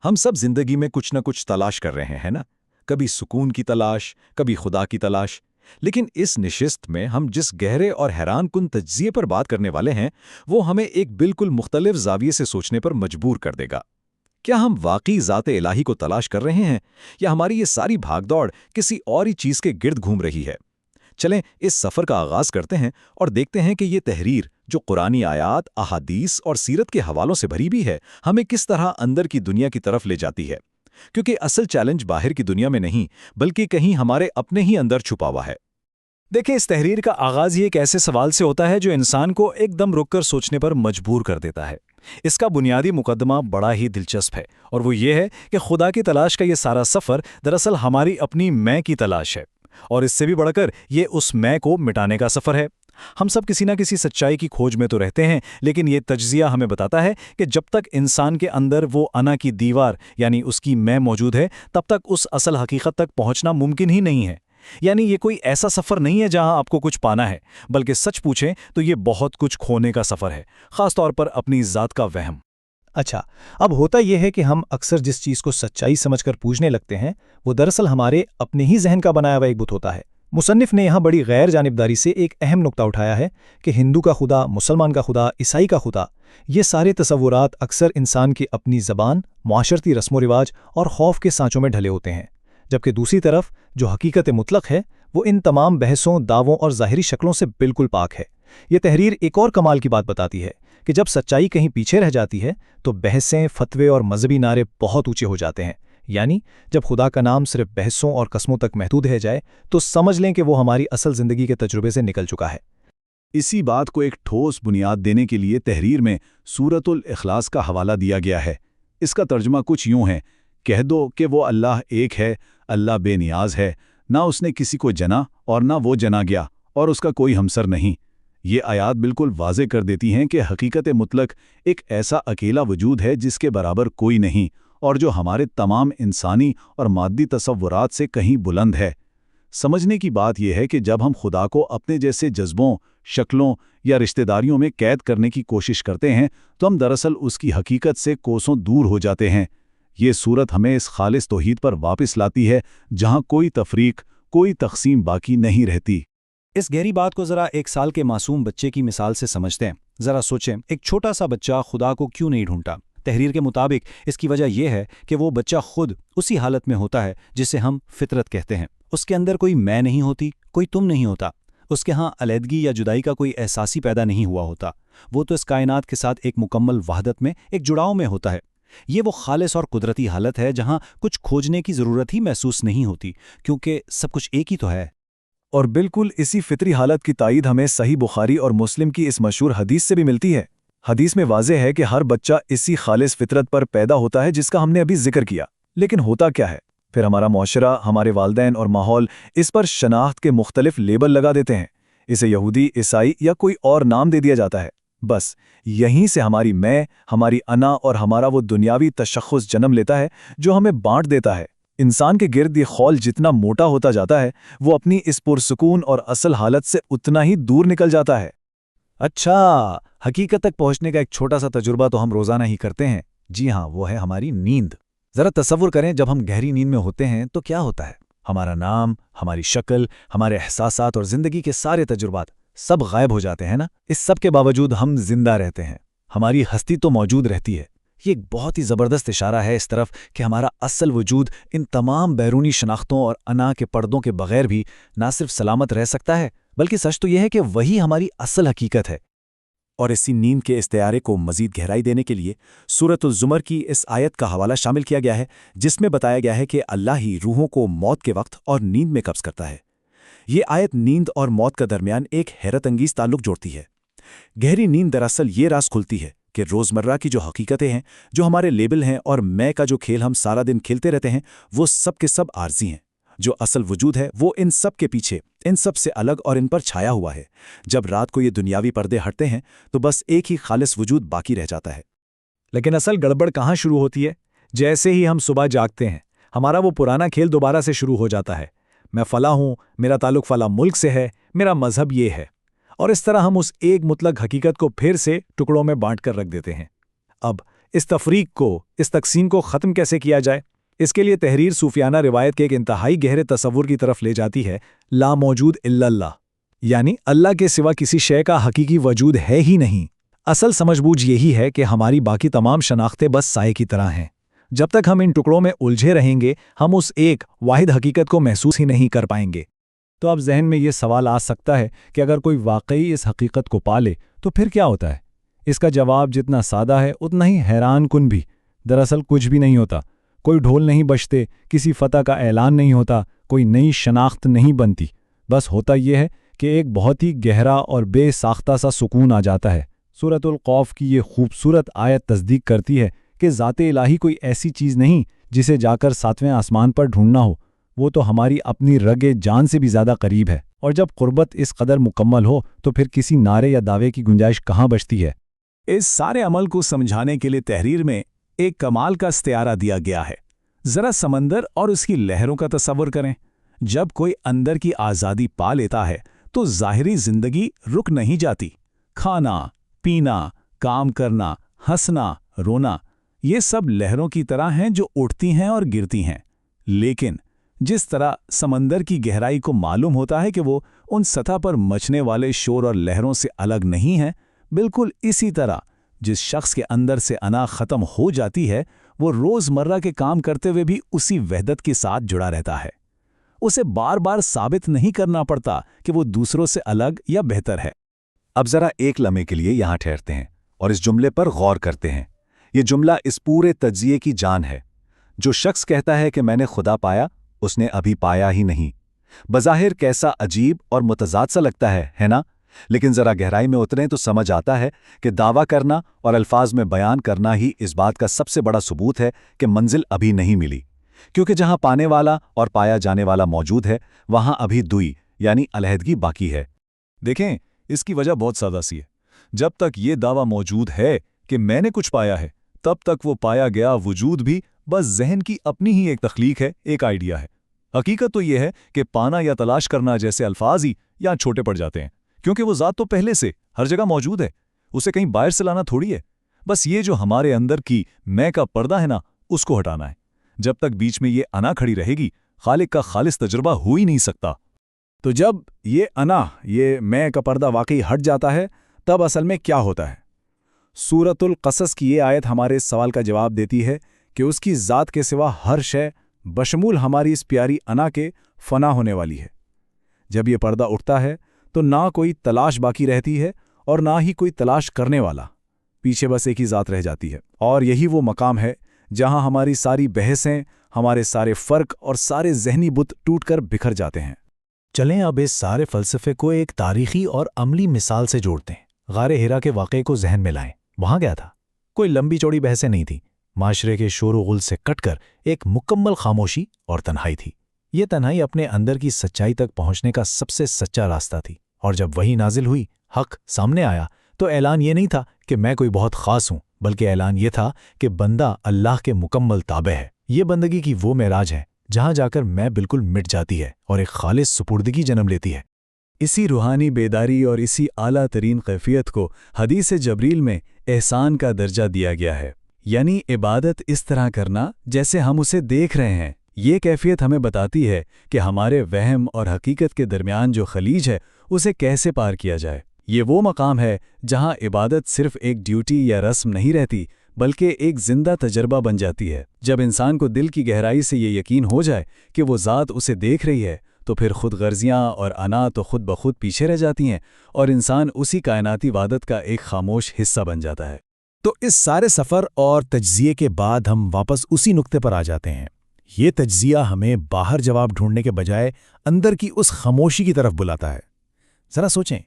हम सब जिंदगी में कुछ न कुछ तलाश कर रहे हैं ना। कभी सुकून की तलाश, कभी खुदा की तलाश। लेकिन इस निशिस्त में हम जिस गहरे और हैरान कुन तज्जिए पर बात करने वाले हैं, वो हमें एक बिल्कुल मुख्तलिफ ज़ाविये से सोचने पर मजबूर कर देगा। क्या हम वाकई ज़ाते इलाही को तलाश कर रहे हैं, या हमारी ये सारी भागदौड़ किसी और ही चीज़ के गिर्द घूम रही है? चलें इस सफ़र का आगाज़ करते हैं और देखते हैं कि ये तहरीर, जो कुरानी आयात, अहादीस और सीरत के हवालों से भरी भी है, हमें किस तरह अंदर की दुनिया की तरफ ले जाती है। क्योंकि असल चैलेंज बाहर की दुनिया में नहीं, बल्कि कहीं हमारे अपने ही अंदर छुपा हुआ है। देखिए, इस तहरीर का आगाज़ ये एक ऐसे सवाल से होता है जो इंसान को एकदम रुककर सोचने पर मजबूर कर देता है। इसका बुनियादी मुकदमा बड़ा ही दिलचस्प है, और वो ये है कि खुदा की तलाश का ये सारा सफ़र दरअसल हमारी अपनी मैं की तलाश है। और इससे भी बढ़कर ये उस मैं को मिटाने का सफ़र है। हम सब किसी न किसी सच्चाई की खोज में तो रहते हैं, लेकिन ये तज्जिया हमें बताता है कि जब तक इंसान के अंदर वो अना की दीवार यानी उसकी मैं मौजूद है, तब तक उस असल हकीकत तक पहुंचना मुमकिन ही नहीं है। यानी ये कोई ऐसा सफ़र नहीं है जहां आपको कुछ पाना है, बल्कि सच पूछें तो ये बहुत कुछ खोने का सफ़र है, ख़ास तौर पर अपनी ज़ात का वहम। अच्छा, अब होता यह है कि हम अक्सर जिस चीज़ को सच्चाई समझकर पूजने लगते हैं, वो दरअसल हमारे अपने ही जहन का बनाया हुआ एक बुत होता है। मुसन्निफ ने यहाँ बड़ी गैर जानिबदारी से एक अहम नुक्ता उठाया है कि हिंदू का खुदा, मुसलमान का खुदा, ईसाई का खुदा, ये सारे तसव्वुरात अक्सर इंसान की अपनी ज़बान, मुआशरती रस्म व रिवाज और खौफ के सांचों में ढले होते हैं। जबकि दूसरी तरफ जो हकीकत मुतलक है, वो इन तमाम बहसों, दावों और ज़ाहिरी शक्लों से बिल्कुल पाक है। ये तहरीर एक और कमाल की बात बताती है कि जब सच्चाई कहीं पीछे रह जाती है, तो बहसें, फतवे और मजहबी नारे बहुत ऊंचे हो जाते हैं। यानी जब खुदा का नाम सिर्फ बहसों और कस्मों तक महदूद रह जाए, तो समझ लें कि वो हमारी असल ज़िंदगी के तजुर्बे से निकल चुका है। इसी बात को एक ठोस बुनियाद देने के लिए तहरीर में सूरतुल इखलास का हवाला दिया गया है। इसका तर्जुमा कुछ यूं है, कह दो कि वो अल्लाह एक है, अल्लाह बेनियाज है, ना उसने किसी को जना और ना वो जना गया, और उसका कोई हमसर नहीं। ये आयात बिल्कुल वाज़े कर देती हैं कि हकीकत मुतलक एक ऐसा अकेला वजूद है जिसके बराबर कोई नहीं, और जो हमारे तमाम इंसानी और मादी तसव्वुरात से कहीं बुलंद है। समझने की बात यह है कि जब हम खुदा को अपने जैसे जज्बों, शक्लों या रिश्तेदारियों में कैद करने की कोशिश करते हैं, तो हम दरअसल उसकी हकीकत से कोसों दूर हो जाते हैं। ये सूरत हमें इस खालिस तौहीद पर वापस लाती है जहां कोई तफरीक, कोई तकसीम बाकी नहीं रहती। इस गहरी बात को ज़रा एक साल के मासूम बच्चे की मिसाल से समझते हैं। ज़रा सोचें, एक छोटा सा बच्चा खुदा को क्यों नहीं ढूंढता? तहरीर के मुताबिक इसकी वजह यह है कि वो बच्चा खुद उसी हालत में होता है जिसे हम फितरत कहते हैं। उसके अंदर कोई मैं नहीं होती, कोई तुम नहीं होता। उसके यहाँ अलहदगी या जुदाई का कोई एहसास ही पैदा नहीं हुआ होता। वो तो इस कायनात के साथ एक मुकम्मल वहदत में, एक जुड़ाव में होता है। ये वो खालिस और कुदरती हालत है जहाँ कुछ खोजने की ज़रूरत ही महसूस नहीं होती, क्योंकि सब कुछ एक ही तो है। और बिल्कुल इसी फितरी हालत की तायीद हमें सही बुखारी और मुस्लिम की इस मशहूर हदीस से भी मिलती है। हदीस में वाज़े है कि हर बच्चा इसी खालिस फितरत पर पैदा होता है जिसका हमने अभी जिक्र किया। लेकिन होता क्या है, फिर हमारा मुआशरा, हमारे वालिदैन और माहौल इस पर शनाख्त के मुख्तलिफ लेबल लगा देते हैं। इसे यहूदी, ईसाई या कोई और नाम दे दिया जाता है। बस यहीं से हमारी मैं, हमारी अना और हमारा वो दुनियावी तशख़्ख़ुस जन्म लेता है जो हमें बांट देता है। इंसान के गिर्द ये खौल जितना मोटा होता जाता है, वो अपनी इस पुरसुकून और असल हालत से उतना ही दूर निकल जाता है। अच्छा, हकीकत तक पहुंचने का एक छोटा सा तजुर्बा तो हम रोज़ाना ही करते हैं। जी हाँ, वो है हमारी नींद। ज़रा तसव्वुर करें, जब हम गहरी नींद में होते हैं तो क्या होता है? हमारा नाम, हमारी शक्ल, हमारे एहसासात और ज़िंदगी के सारे तजुर्बात सब गायब हो जाते हैं ना। इस सब के बावजूद हम जिंदा रहते हैं, हमारी हस्ती तो मौजूद रहती है। ये एक बहुत ही ज़बरदस्त इशारा है इस तरफ कि हमारा असल वजूद इन तमाम बैरूनी शनाख्तों और अना के पर्दों के बगैर भी ना सिर्फ सलामत रह सकता है, बल्कि सच तो यह है कि वही हमारी असल हकीकत है। और इसी नींद के इस्तेआरे को मज़ीद गहराई देने के लिए सूरतुल ज़ुमर की इस आयत का हवाला शामिल किया गया है, जिसमें बताया गया है कि अल्लाह ही रूहों को मौत के वक्त और नींद में कब्ज़ करता है। ये आयत नींद और मौत का दरमियान एक हैरत अंगीज़ ताल्लुक जोड़ती है। गहरी नींद दरअसल ये राज खुलती है कि रोज़मर्रा की जो हकीकतें हैं, जो हमारे लेबल हैं और मैं का जो खेल हम सारा दिन खेलते रहते हैं, वो सब के सब आर्जी हैं। जो असल वजूद है वो इन सब के पीछे, इन सब से अलग और इन पर छाया हुआ है। जब रात को ये दुनियावी पर्दे हटते हैं तो बस एक ही खालिस वजूद बाकी रह जाता है। लेकिन असल गड़बड़ कहाँ शुरू होती है? जैसे ही हम सुबह जागते हैं, हमारा वो पुराना खेल दोबारा से शुरू हो जाता है। मैं फ़ला हूँ, मेरा ताल्लुक फ़ला मुल्क से है, मेरा मज़हब ये है। और इस तरह हम उस एक मुतलक हकीकत को फिर से टुकड़ों में बांट कर रख देते हैं। अब اس تفریق کو، اس تقسیم کو ختم کیسے کیا جائے؟ اس کے لیے تحریر صوفیانہ روایت کے ایک انتہائی گہرے تصور کی طرف لے جاتی ہے، لا موجود الا اللہ، یعنی اللہ کے سوا کسی شے کا حقیقی وجود ہے ہی نہیں۔ اصل سمجھ بوجھ یہی ہے کہ ہماری باقی تمام شناختیں بس سائے کی طرح ہیں۔ جب تک ہم ان ٹکڑوں میں الجھے رہیں گے، ہم اس ایک واحد حقیقت کو محسوس ہی نہیں کر پائیں گے۔ تو اب ذہن میں یہ سوال آ سکتا ہے کہ اگر کوئی واقعی اس حقیقت کو پالے تو پھر کیا ہوتا ہے؟ اس کا جواب جتنا سادہ ہے اتنا ہی حیران کن بھی۔ دراصل کچھ بھی نہیں ہوتا، کوئی ڈھول نہیں بجتے، کسی فتح کا اعلان نہیں ہوتا، کوئی نئی شناخت نہیں بنتی۔ بس ہوتا یہ ہے کہ ایک بہت ہی گہرا اور بے ساختہ سا سکون آ جاتا ہے۔ سورۃ القوف کی یہ خوبصورت آیت تصدیق کرتی ہے کہ ذات الہی کوئی ایسی چیز نہیں جسے جا کر 7ویں آسمان پر ڈھونڈنا ہو، وہ تو ہماری اپنی رگ جان سے بھی زیادہ قریب ہے، اور جب قربت اس قدر مکمل ہو تو پھر کسی نعرے یا دعوے کی گنجائش کہاں بچتی ہے؟ اس سارے عمل کو سمجھانے کے لیے تحریر میں ایک کمال کا استعارہ دیا گیا ہے۔ ذرا سمندر اور اس کی لہروں کا تصور کریں۔ جب کوئی اندر کی آزادی پا لیتا ہے تو ظاہری زندگی رک نہیں جاتی۔ کھانا، پینا، کام کرنا، ہنسنا، رونا، یہ سب لہروں کی طرح ہیں جو اٹھتی ہیں اور گرتی ہیں۔ لیکن جس طرح سمندر کی گہرائی کو معلوم ہوتا ہے کہ وہ ان سطح پر مچنے والے شور اور لہروں سے الگ نہیں ہے، بالکل اسی طرح جس شخص کے اندر سے انا ختم ہو جاتی ہے، وہ روزمرہ کے کام کرتے ہوئے بھی اسی وحدت کے ساتھ جڑا رہتا ہے۔ اسے بار بار ثابت نہیں کرنا پڑتا کہ وہ دوسروں سے الگ یا بہتر ہے۔ اب ذرا ایک لمحے کے لیے یہاں ٹھہرتے ہیں اور اس جملے پر غور کرتے ہیں۔ یہ جملہ اس پورے تجزیے کی جان ہے۔ جو شخص کہتا ہے کہ میں نے خدا پایا، اس نے ابھی پایا ہی نہیں۔ بظاہر کیسا عجیب اور متضاد سا لگتا ہے نا؟ لیکن ذرا گہرائی میں اتریں تو سمجھ آتا ہے کہ دعویٰ کرنا اور الفاظ میں بیان کرنا ہی اس بات کا سب سے بڑا ثبوت ہے کہ منزل ابھی نہیں ملی، کیونکہ جہاں پانے والا اور پایا جانے والا موجود ہے، وہاں ابھی دوئی یعنی علیحدگی باقی ہے۔ دیکھیں، اس کی وجہ بہت سادہ سی ہے۔ جب تک یہ دعویٰ موجود ہے کہ میں نے کچھ پایا ہے، تب تک وہ پایا گیا وجود بھی بس ذہن کی اپنی ہی ایک تخلیق ہے، ایک آئیڈیا ہے۔ حقیقت تو یہ ہے کہ پانا یا تلاش کرنا جیسے الفاظ ہی یہاں چھوٹے پڑ جاتے ہیں، کیونکہ وہ ذات تو پہلے سے ہر جگہ موجود ہے، اسے کہیں باہر سے لانا تھوڑی ہے۔ بس یہ جو ہمارے اندر کی میں کا پردہ ہے نا، اس کو ہٹانا ہے۔ جب تک بیچ میں یہ انا کھڑی رہے گی، خالق کا خالص تجربہ ہو ہی نہیں سکتا۔ تو جب یہ انا، یہ میں کا پردہ واقعی ہٹ جاتا ہے، تب اصل میں کیا ہوتا ہے؟ سورۃ القصص کی یہ آیت ہمارے اس سوال کا جواب دیتی ہے کہ اس کی ذات کے سوا ہر شے بشمول ہماری اس پیاری انا کے فنا ہونے والی ہے۔ جب یہ پردہ اٹھتا ہے تو نہ کوئی تلاش باقی رہتی ہے اور نہ ہی کوئی تلاش کرنے والا، پیچھے بس ایک ہی ذات رہ جاتی ہے۔ اور یہی وہ مقام ہے جہاں ہماری ساری بحثیں، ہمارے سارے فرق اور سارے ذہنی بت ٹوٹ کر بکھر جاتے ہیں۔ چلیں اب اس سارے فلسفے کو ایک تاریخی اور عملی مثال سے جوڑتے ہیں۔ غار ہیرا کے واقعے کو ذہن میں لائیں۔ وہاں گیا تھا، کوئی لمبی چوڑی بحثیں نہیں تھیں، معاشرے کے شور و غل سے کٹ کر ایک مکمل خاموشی اور تنہائی تھی۔ یہ تنہائی اپنے اندر کی سچائی تک پہنچنے کا سب سے سچا راستہ تھی، اور جب وہی نازل ہوئی، حق سامنے آیا، تو اعلان یہ نہیں تھا کہ میں کوئی بہت خاص ہوں، بلکہ اعلان یہ تھا کہ بندہ اللہ کے مکمل تابع ہے۔ یہ بندگی کی وہ معراج ہے جہاں جا کر میں بالکل مٹ جاتی ہے اور ایک خالص سپردگی جنم لیتی ہے۔ اسی روحانی بیداری اور اسی اعلیٰ ترین کیفیت کو حدیث جبریل میں احسان کا درجہ دیا گیا ہے، یعنی عبادت اس طرح کرنا جیسے ہم اسے دیکھ رہے ہیں۔ یہ کیفیت ہمیں بتاتی ہے کہ ہمارے وہم اور حقیقت کے درمیان جو خلیج ہے، اسے کیسے پار کیا جائے۔ یہ وہ مقام ہے جہاں عبادت صرف ایک ڈیوٹی یا رسم نہیں رہتی، بلکہ ایک زندہ تجربہ بن جاتی ہے۔ جب انسان کو دل کی گہرائی سے یہ یقین ہو جائے کہ وہ ذات اسے دیکھ رہی ہے، تو پھر خود غرضیاں اور انا تو خود بخود پیچھے رہ جاتی ہیں، اور انسان اسی کائناتی وحدت کا ایک خاموش حصہ بن جاتا ہے۔ تو اس سارے سفر اور تجزیے کے بعد ہم واپس اسی نقطے پر آ جاتے ہیں۔ یہ تجزیہ ہمیں باہر جواب ڈھونڈنے کے بجائے اندر کی اس خاموشی کی طرف بلاتا ہے۔ ذرا سوچیں،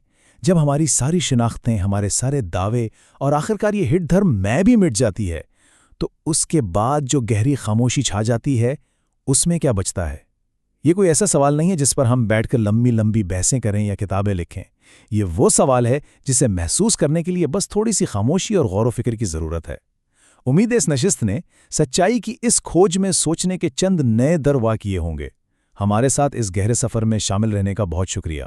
جب ہماری ساری شناختیں، ہمارے سارے دعوے اور آخرکار یہ ہٹ دھر میں بھی مٹ جاتی ہے، تو اس کے بعد جو گہری خاموشی چھا جاتی ہے، اس میں کیا بچتا ہے؟ یہ کوئی ایسا سوال نہیں ہے جس پر ہم بیٹھ کر لمبی لمبی بحثیں کریں یا کتابیں لکھیں۔ یہ وہ سوال ہے جسے محسوس کرنے کے لیے بس تھوڑی سی خاموشی اور غور و فکر کی ضرورت ہے۔ امید اس نشست نے سچائی کی اس کھوج میں سوچنے کے چند نئے در وا کیے ہوں گے۔ ہمارے ساتھ اس گہرے سفر میں شامل رہنے کا بہت شکریہ۔